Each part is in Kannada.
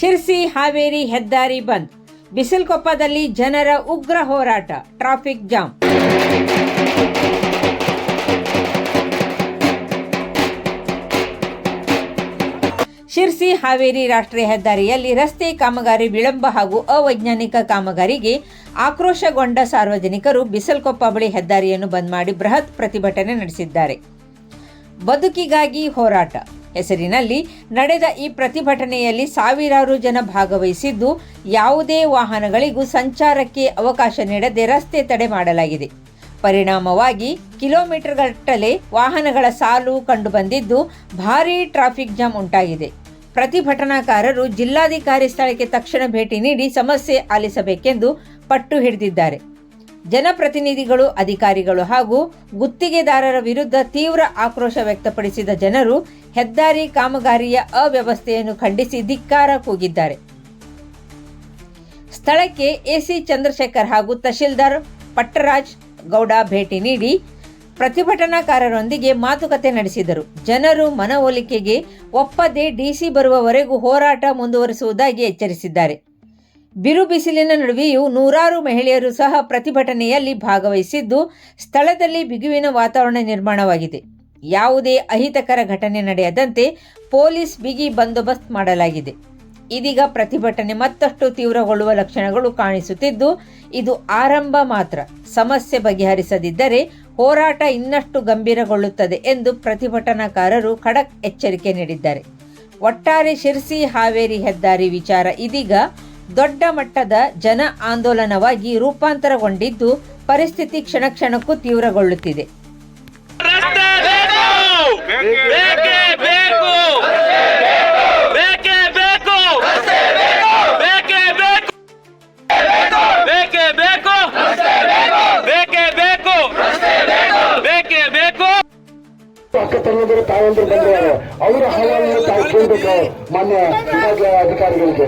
ಶಿರ್ಸಿ ಹಾವೇರಿ ಹೆದ್ದಾರಿ ಬಂದ್. ಬಿಸಿಲಕೊಪ್ಪದಲ್ಲಿ ಜನರ ಉಗ್ರ ಹೋರಾಟ, ಟ್ರಾಫಿಕ್ ಜಾಮ್. ಶಿರ್ಸಿ ಹಾವೇರಿ ರಾಷ್ಟ್ರೀಯ ಹೆದ್ದಾರಿಯಲ್ಲಿ ರಸ್ತೆ ಕಾಮಗಾರಿ ವಿಳಂಬ ಹಾಗೂ ಅವೈಜ್ಞಾನಿಕ ಕಾಮಗಾರಿಗೆ ಆಕ್ರೋಶಗೊಂಡ ಸಾರ್ವಜನಿಕರು ಬಿಸಿಲಕೊಪ್ಪ ಬಳಿ ಹೆದ್ದಾರಿಯನ್ನು ಬಂದ್ ಮಾಡಿ ಬೃಹತ್ ಪ್ರತಿಭಟನೆ ನಡೆಸಿದ್ದಾರೆ. ಬದುಕಿಗಾಗಿ ಹೋರಾಟ ಹೆಸರಿನಲ್ಲಿ ನಡೆದ ಈ ಪ್ರತಿಭಟನೆಯಲ್ಲಿ ಸಾವಿರಾರು ಜನ ಭಾಗವಹಿಸಿದ್ದು, ಯಾವುದೇ ವಾಹನಗಳಿಗೂ ಸಂಚಾರಕ್ಕೆ ಅವಕಾಶ ನೀಡದೆ ರಸ್ತೆ ತಡೆ ಮಾಡಲಾಗಿದೆ. ಪರಿಣಾಮವಾಗಿ ಕಿಲೋಮೀಟರ್ಗಟ್ಟಲೆ ವಾಹನಗಳ ಸಾಲು ಕಂಡುಬಂದಿದ್ದು, ಭಾರೀ ಟ್ರಾಫಿಕ್ ಜಾಮ್ ಉಂಟಾಗಿದೆ. ಪ್ರತಿಭಟನಾಕಾರರು ಜಿಲ್ಲಾಧಿಕಾರಿ ಸ್ಥಳಕ್ಕೆ ತಕ್ಷಣ ಭೇಟಿ ನೀಡಿ ಸಮಸ್ಯೆ ಆಲಿಸಬೇಕೆಂದು ಪಟ್ಟು ಹಿಡಿದಿದ್ದಾರೆ. ಜನಪ್ರತಿನಿಧಿಗಳು, ಅಧಿಕಾರಿಗಳು ಹಾಗೂ ಗುತ್ತಿಗೆದಾರರ ವಿರುದ್ಧ ತೀವ್ರ ಆಕ್ರೋಶ ವ್ಯಕ್ತಪಡಿಸಿದ ಜನರು ಹೆದ್ದಾರಿ ಕಾಮಗಾರಿಯ ಅವ್ಯವಸ್ಥೆಯನ್ನು ಖಂಡಿಸಿ ಧಿಕ್ಕಾರ ಕೂಗಿದ್ದಾರೆ. ಸ್ಥಳಕ್ಕೆ ಎಸಿ ಚಂದ್ರಶೇಖರ್ ಹಾಗೂ ತಹಶೀಲ್ದಾರ್ ಪಟ್ಟರಾಜ್ ಗೌಡ ಭೇಟಿ ನೀಡಿ ಪ್ರತಿಭಟನಾಕಾರರೊಂದಿಗೆ ಮಾತುಕತೆ ನಡೆಸಿದರು. ಜನರು ಮನವೊಲಿಕೆಗೆ ಒಪ್ಪದೆ ಡಿಸಿ ಬರುವವರೆಗೂ ಹೋರಾಟ ಮುಂದುವರಿಸುವುದಾಗಿ ಎಚ್ಚರಿಸಿದ್ದಾರೆ. ಬಿರು ಬಿಸಿಲಿನ ನಡುವೆಯೂ ನೂರಾರು ಮಹಿಳೆಯರು ಸಹ ಪ್ರತಿಭಟನೆಯಲ್ಲಿ ಭಾಗವಹಿಸಿದ್ದು, ಸ್ಥಳದಲ್ಲಿ ಬಿಗುವಿನ ವಾತಾವರಣ ನಿರ್ಮಾಣವಾಗಿದೆ. ಯಾವುದೇ ಅಹಿತಕರ ಘಟನೆ ನಡೆಯದಂತೆ ಪೊಲೀಸ್ ಬಿಗಿ ಬಂದೋಬಸ್ತ್ ಮಾಡಲಾಗಿದೆ. ಇದೀಗ ಪ್ರತಿಭಟನೆ ಮತ್ತಷ್ಟು ತೀವ್ರಗೊಳ್ಳುವ ಲಕ್ಷಣಗಳು ಕಾಣಿಸುತ್ತಿದ್ದು, ಇದು ಆರಂಭ ಮಾತ್ರ. ಸಮಸ್ಯೆ ಬಗೆಹರಿಸದಿದ್ದರೆ ಹೋರಾಟ ಇನ್ನಷ್ಟು ಗಂಭೀರಗೊಳ್ಳುತ್ತದೆ ಎಂದು ಪ್ರತಿಭಟನಾಕಾರರು ಖಡಕ್ ಎಚ್ಚರಿಕೆ ನೀಡಿದ್ದಾರೆ. ಒಟ್ಟಾರೆ ಶಿರ್ಸಿ ಹಾವೇರಿ ಹೆದ್ದಾರಿ ವಿಚಾರ ಇದೀಗ ದೊಡ್ಡ ಮಟ್ಟದ ಜನ ಆಂದೋಲನವಾಗಿ ರೂಪಾಂತರಗೊಂಡಿದ್ದು, ಪರಿಸ್ಥಿತಿ ಕ್ಷಣ ಕ್ಷಣಕ್ಕೂ ತೀವ್ರಗೊಳ್ಳುತ್ತಿದೆ. ಅಕ್ಕ ತಂಗಿಯರು ತಾಯಂದ್ರು ಬಂದಿದ್ದಾರೆ, ಅವರ ಹವಾಲನ್ನು ತಾವು ಕೇಳಬೇಕು ಮಾನ್ಯ ವಿಭಾಗೀಯ ಅಧಿಕಾರಿಗಳಿಗೆ.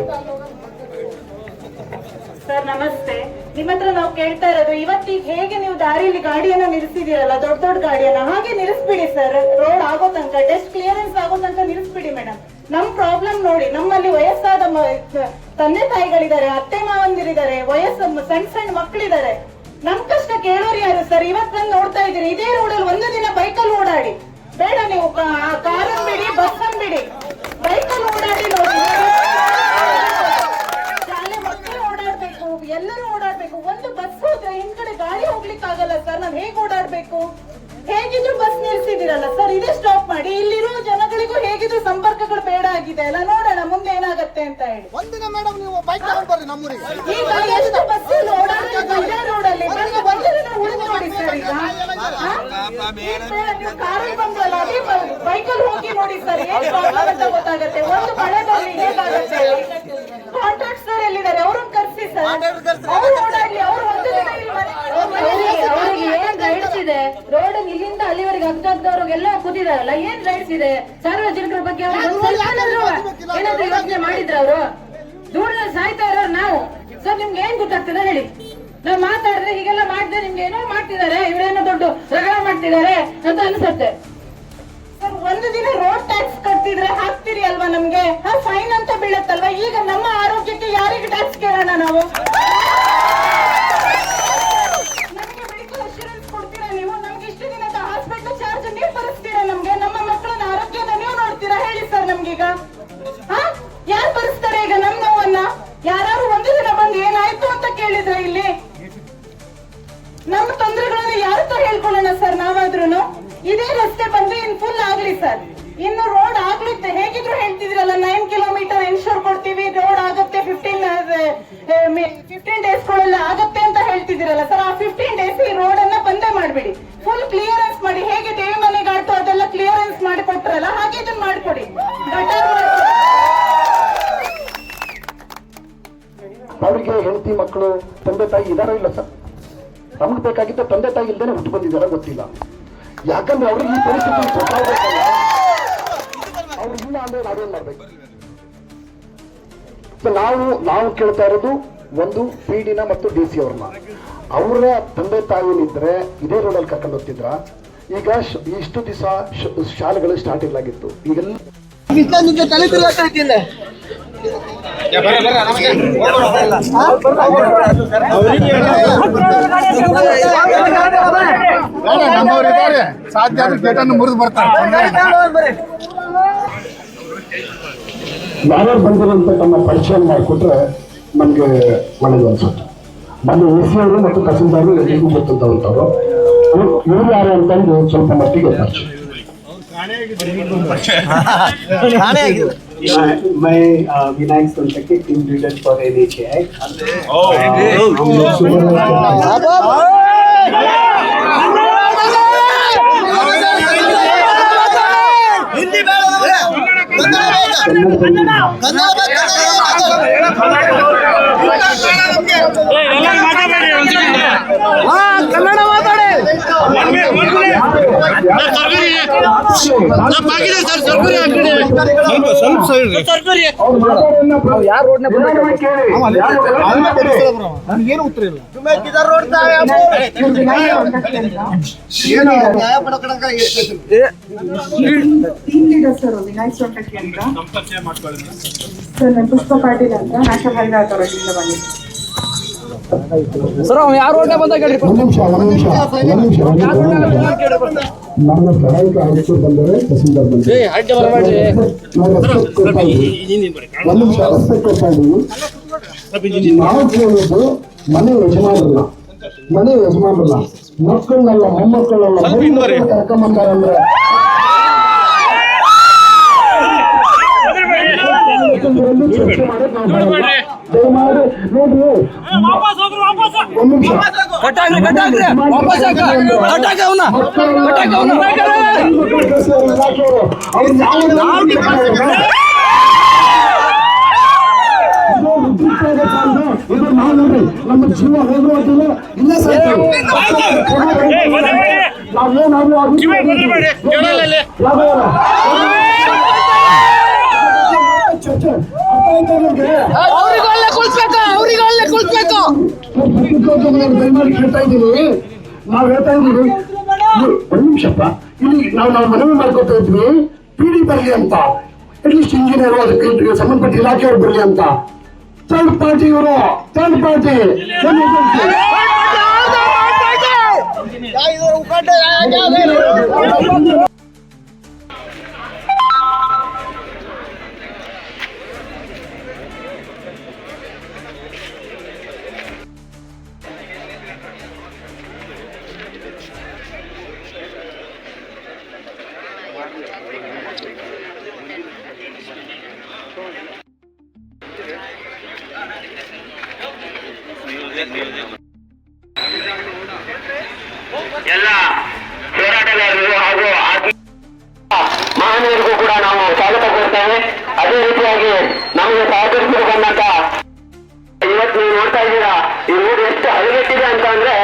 ಸರ್ ನಮಸ್ತೆ. ನಿಮ್ಮ ಹತ್ರ ನಾವು ಕೇಳ್ತಾ ಇರೋದು, ಇವತ್ತಿಗೆ ಹೇಗೆ ನೀವು ದಾರಿಯಲ್ಲಿ ಗಾಡಿಯನ್ನ ನಿಲ್ಲಿಸಿದಿರಲ್ಲ, ದೊಡ್ಡ ದೊಡ್ಡ ಗಾಡಿಯನ್ನ ಹಾಗೆ ನಿಲ್ಲಿಸ್ಬಿಡಿ ಸರ್. ರೋಡ್ ಆಗೋ ತನಕ, ಟೆಸ್ಟ್ ಕ್ಲಿಯರೆನ್ಸ್ ಆಗೋ ತನಕ ನಿಲ್ಲಿಸ್ಬಿಡಿ ಮೇಡಮ್. ನಮ್ ಪ್ರಾಬ್ಲಮ್ ನೋಡಿ, ನಮ್ಮಲ್ಲಿ ವಯಸ್ಸಾದ ತಂದೆ ತಾಯಿಗಳಿದ್ದಾರೆ, ಅತ್ತೆ ಮಾವಂದಿರಿದ್ದಾರೆ, ಸಣ್ಣ ಸಣ್ಣ ಮಕ್ಕಳಿದ್ದಾರೆ. ನಮ್ ಕಷ್ಟ ಕೇಳೋರು ಯಾರು ಸರ್? ಇವತ್ತು ನೋಡ್ತಾ ಇದ್ದೀರಿ, ಇದೇ ರೋಡಲ್ಲಿ ಒಂದು ದಿನ ಬೈಕಲ್ಲಿ ಓಡಾಡಿ, ಬೇಡ ನೀವು ಕಾರನ್ ಬಿಡಿ, ಬಸ್ ಬಿಡಿ, ಬೈಕಲ್ಲಿ ಓಡಾಡಿ ನೋಡಿ. ಶಾಲೆ ಮಕ್ಕಳು ಓಡಾಡ್ಬೇಕು, ಎಲ್ಲರೂ ಓಡಾಡ್ಬೇಕು. ಒಂದು ಬಸ್ ಹೋದ್ರೆ ಹಿಂದ್ಗಡೆ ಗಾಡಿ ಹೋಗ್ಲಿಕ್ಕೆ ಆಗಲ್ಲ ಸರ್. ನಾವ್ ಹೇಗ್ ಓಡಾಡ್ಬೇಕು? ಹೇಗಿದ್ರು ಬಸ್ ನಿಲ್ಸಿದಿರಲ್ಲ ಸರ್, ಇದೇ ಸ್ಟಾಪ್ ಮಾಡಿ. ಇಲ್ಲಿರೋ ಜನಗಳಿಗೂ ಹೇಗಿದ್ರು ಸಂಪರ್ಕಗಳು ಬೇಡ ಆಗಿದೆ ಅಲ್ಲ, ನೋಡೋಣ ಮುಂದೆ ಏನಾಗತ್ತೆ ಅಂತ ಹೇಳಿ. ಒಂದಿನ ಮೇಡಮ್ ನೀವು ಬೈಕ್ ತಗೊಂಡು ಬರ್ರಿ ನಮ್ಮೂರಿಗೆ. ಈಗ ಎಷ್ಟು ಬಸ್ ಓಡಾಡ್ಬೇಕು ಇದೇ ರೋಡಲ್ಲಿ, ಒಂದು ದಿನ ಉಳಿದು ನೋಡಿ ಸರ್. ಈಗ ನೀವು ಕಾರಲ್ಲಿ ಬಂದ್ರಲ್ಲ, ಅದೇ ಬೈಕಲ್ಲಿ ಹೋಗಿ ನೋಡಿ ಸರ್, ಏನ್ ಪ್ರಾಬ್ಲಮ್ ಅಂತ ಗೊತ್ತಾಗತ್ತೆ. ಒಂದು ಮಳೆ ಬರ್ಲಿ ಹೇಗಾಗತ್ತೆ. ಕಾಂಟ್ರಾಕ್ಟ್ ಸರ್ ಎಲ್ಲಿದ್ದಾರೆ, ಅವ್ರನ್ನ ಕರ್ಸಿ ಸರ್, ಅವ್ರು ಓಡಾಡ್ಲಿ. ಅವ್ರು ಒಂದು ದಿನ ಅವ್ರಿಗೆ ಏನ್ ರೈಡ್ಸ್ ಇದೆ ರೋಡ್ ಇಲ್ಲಿಂದ ಅಲ್ಲಿವರೆಗೆ ಅಗ್ದವ್ರಿಗೆಲ್ಲ ಕೂತಿದಾರಲ್ಲ, ಏನ್ ರೈಡ್ಸ್ ಇದೆ? ಸಾರ್ವಜನಿಕರ ಬಗ್ಗೆ ಏನಾದ್ರು ಯೋಚನೆ ಮಾಡಿದ್ರ? ಅವರು ದೂರದಲ್ಲಿ ಸಾಯ್ತಾ ಇರೋರು ನಾವು ಸರ್. ನಿಮ್ಗೆ ಏನ್ ಗೊತ್ತಾಗ್ತದೆ ಹೇಳಿ? ನಾವ್ ಮಾತಾಡಿದ್ರೆ ಹೀಗೆಲ್ಲ ಮಾಡಿದ್ರೆ ನಿಮ್ಗೆ ಏನೋ ಮಾಡ್ತಿದ್ದಾರೆ, ಇವರೇನೋ ದೊಡ್ಡ ರಗಡ ಮಾಡ್ತಿದ್ದಾರೆ ಅಂತ ಅನ್ಸುತ್ತೆ ಸರ್. ಒಂದು ದಿನ ರೋಡ್ ಟ್ಯಾಕ್ಸ್ ಕಟ್ತಿದ್ರೆ ಹಾಕ್ತಿರಿ ಅಲ್ವಾ ನಮ್ಗೆ, ಫೈನ್ ಅಂತ ಬೀಳತ್ತಲ್ವಾ? ಈಗ ನಮ್ಮ ಆರೋಗ್ಯಕ್ಕೆ ಯಾರಿಗೆ ಟ್ಯಾಕ್ಸ್ ಕೇಳೋಣ ನಾವು? ನಮಗೆ ಮೆಡಿಕಲ್ ಅಶ್ಯೂರೆನ್ಸ್ ಕೊಡ್ತೀರಾ ನೀವು? ನಮ್ಗೆ ಇಷ್ಟು ದಿನದ ಹಾಸ್ಪಿಟಲ್ ಚಾರ್ಜ್ ನೀವು ಭರಿಸ್ತೀರಾ ನಮ್ಗೆ? ನಮ್ಮ ಮಕ್ಕಳನ್ನ ಆರೋಗ್ಯದ ನೀವು ನೋಡ್ತೀರಾ ಹೇಳಿ ಸರ್? ನಮ್ಗೀಗ ಯಾರು ಭರಿಸ್ತಾರೆ ಈಗ ನಮ್ ನೋವನ್ನ? ಯಾರು ಒಂದು ದಿನ ಬಂದು ಏನಾಯ್ತು ಅಂತ ಕೇಳಿದ್ರೆ ಇಲ್ಲಿ ನಮ್ಮ ತೊಂದರೆಗಳನ್ನ ಯಾರತ್ರ ಹೇಳ್ಕೊಳ್ಳೋಣ ಸರ್? ನಾವಾದ್ರೂ ಇದೇ ರಸ್ತೆ ಬಂದ್ರೆ ಇನ್ ಫುಲ್ ಆಗ್ಲಿ ಸರ್. ಇನ್ನು ರೋಡ್ ಆಗ್ಲಿತ್ತೆ, ಹೇಗಿದ್ರು ಹೇಳ್ತಿದ್ರಲ್ಲ 9 ಕಿಲೋಮೀಟರ್ ಇನ್ಶೂರ್ ಕೊಡ್ತೀವಿ, ರೋಡ್ ಆಗತ್ತೆ 15 ಡೇಸ್ ಗಳಲ್ಲಿ ಆಗತ್ತೆ ಅಂತ ಹೇಳ್ತಿದ್ದೀರಲ್ಲ ಸರ್. ಆ 15 ಡೇಸ್ ಈ ರೋಡ್ ಅನ್ನ ಬಂದೇ ಮಾಡ್ಬಿಡಿ, ಫುಲ್ ಕ್ಲಿಯರೆನ್ಸ್ ಮಾಡಿ. ಹೇಗೆ ದೇವಿ ಮನೆಗೆ ಆಡ್ತೋ ಅದೆಲ್ಲ ಕ್ಲಿಯರೆನ್ಸ್ ಮಾಡಿ ಕೊಟ್ರಲ್ಲ, ಹಾಗೆ ಇದನ್ನ ಮಾಡ್ಕೊಡಿ. ಅವರಿಗೆ ಹೆಂಡತಿ ಮಕ್ಕಳು ತಂದೆ ತಾಯಿ ಇದಾರೋ ಇಲ್ಲ ಸರ್? ನಮ್ಗೆ ಬೇಕಾಗಿದ್ದ ತಂದೆ ತಾಯಿ ಇಲ್ದೇನೆ ಹುಟ್ಟು ಬಂದಿದಾರ ಗೊತ್ತಿಲ್ಲ. ಯಾಕಂದ್ರೆ ಅವ್ರಿಗೆ ಈ ಪರಿಸ್ಥಿತಿ ಗೊತ್ತಾಗಬೇಕಲ್ಲ, ಅವ್ರಿಗಿಲ್ಲ ಅಂದ್ರೆ ನಾವೇನ್ ಮಾಡ್ಬೇಕು? ನಾವು ಕೇಳ್ತಾ ಇರೋದು ಒಂದು ಪಿಡಿನ ಮತ್ತು ಡಿಸಿ ಅವ್ರನ್ನ. ಅವರ ತಂದೆ ತಾಯಿನಿದ್ರೆ ಇದೇ ರೋಡಲ್ಲಿ ಕರ್ಕೊಂಡು ಹೋಗ್ತಿದ್ರ? ಈಗ ಇಷ್ಟು ದಿವಸ ಶಾಲೆಗಳು ಸ್ಟಾರ್ಟ್ ಇಲ್ಲಾಗಿತ್ತು, ಈಗೆಲ್ಲ ನಮ್ಮವರಿದ್ದಾರೆ, ಸಾಧ್ಯ ಆದ್ರೆ ಗೇಟನ್ನು ಮುರಿದು ಬರ್ತಾರೆ. ಯಾರ್ಯಾರು ಬಂದಿರಂತ ತಮ್ಮ ಪರಿಚಯ ಮಾಡಿಕೊಟ್ರೆ ನಮ್ಗೆ ಒಳ್ಳೇದು ಅನ್ಸುತ್ತೆ. ಮೊನ್ನೆ ಎಸಿ ಅವರು ಮತ್ತು ತಹಸೀಲ್ದಾರ್ ಎಲ್ಲಿಗೂ ಗೊತ್ತಿದ್ದವಂತವ್ರು, ಇವ್ರು ಯಾರು ಅಂತಂದು ಸ್ವಲ್ಪ ಮಟ್ಟಿಗೆ ಪರಿಚಯ. मैं Vinayak Sontakke team leader for NHAI. ನನಗೇನು ಉತ್ತರ ಇಲ್ಲ. ಟೀಮ್ ಲೀಡರ್ ಸರ್ ವಿನಾಯಕ್ ಸೊಂಟಕ್ಕೆ ಅಂತ ಸರ್, ನಾನು ಪುಷ್ಪ ಪಾಟೀಲ್ ಅಂತ ನ್ಯಾಷನಲ್ ಹೈವೇ ಅಥಾರಿಟಿಯಿಂದ ಬಂದಿದ್ದೀನಿ. ನಮ್ಮ ಸಹಾಯಕ ಆಯುಕ್ತರು ಬಂದರೆ ತಹಸೀಲ್ದಾರ್ ಬಂದರೆ ಒಂದು ನಿಮಿಷ ರಸ್ತೆ ಕೊಡ್ತಾ ಇದ್ದೀವಿ. ನಾವು ಕೇಳೋದು ಮನೆ ಯಜಮಾನರಲ್ಲ, ಮಕ್ಕಳನ್ನೆಲ್ಲ, ಮೊಮ್ಮಕ್ಕಳನ್ನೆಲ್ಲ ಕರ್ಕೊಂಬಂದಾರಂದ್ರೆ ದಯಮಾಡಿ ನೋಡ್ರಿ, ಒಂದು ನಿಮಿಷ ಇದು ನಾವು ನೋಡ್ರಿ, ನಮ್ಮ ಜೀವ ಹೋಗುವಂತಿಲ್ಲ, ಇಲ್ಲ ಸರ್ ದಯಮಾಡಿ ಕೇಳ್ತಾ ಇದ್ದೀವಿ. ನಾವ್ ಹೇಳ್ತಾ ಇದ್ದೀವಿ, ಒಂದು ನಿಮಿಷಪ್ಪ, ಇಲ್ಲಿ ನಾವು ಮನವಿ ಮಾಡ್ಕೊತಾ ಇದ್ವಿ, PD ಬರಲಿ ಅಂತ, ಅಟ್ಲೀಸ್ಟ್ ಇಂಜಿನಿಯರ್ ಅದಕ್ಕೆ ಸಂಬಂಧಪಟ್ಟ ಇಲಾಖೆಯವ್ರು ಬರಲಿ ಅಂತ. ಥರ್ಡ್ ಪಾರ್ಟಿ ಇವರು, ಥರ್ಡ್ ಪಾರ್ಟಿ ಎಲ್ಲ ಹೋರಾಟಗಾರರು ಹಾಗೂ ಮಹನೀಯರಿಗೂ ಕೂಡ ನಾವು ಸ್ವಾಗತ ಕೊಡ್ತೇವೆ. ಅದೇ ರೀತಿಯಾಗಿ ನಮಗೆ ಸಹಕರಿಸಲು ಬಂದಂತ, ಇವತ್ತು ನೀವು ನೋಡ್ತಾ ಇದ್ದೀರಾ ಈ ರೋಡ್ ಎಷ್ಟು ಹದಗೆಟ್ಟಿದೆ ಅಂತ ಅಂದ್ರೆ,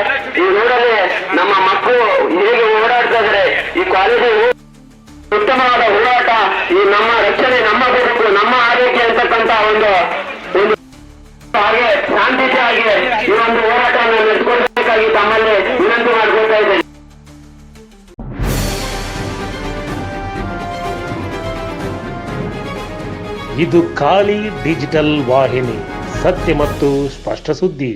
ಈ ರೋಡಲ್ಲಿ ನಮ್ಮ ಮಕ್ಕಳು ಹೇಗೆ ಓಡಾಡ್ತಾ ಇದ್ದಾರೆ. ಈ ಕಾಲೇಜು ಉತ್ತಮವಾದ ಹೋರಾಟ, ಈ ನಮ್ಮ ರಕ್ಷಣೆ, ನಮ್ಮ ಬದುಕು, ನಮ್ಮ ಆರೋಗ್ಯ ಅಂತಕ್ಕಂತ ಒಂದು ಹಾಗೆ ಶಾಂತಿಯುತವಾಗಿ ಈ ಒಂದು ಹೋರಾಟವನ್ನು ನಡೆಸಿಕೊಳ್ಬೇಕಾಗಿ ತಮ್ಮಲ್ಲಿ ವಿನಂತಿ ಮಾಡಿಕೊಳ್ತಾ ಇದ್ದೇನೆ. ಇದು ಖಾಲಿ ಡಿಜಿಟಲ್ ವಾಹಿನಿ, ಸತ್ಯ ಮತ್ತು ಸ್ಪಷ್ಟ ಸುದ್ದಿ.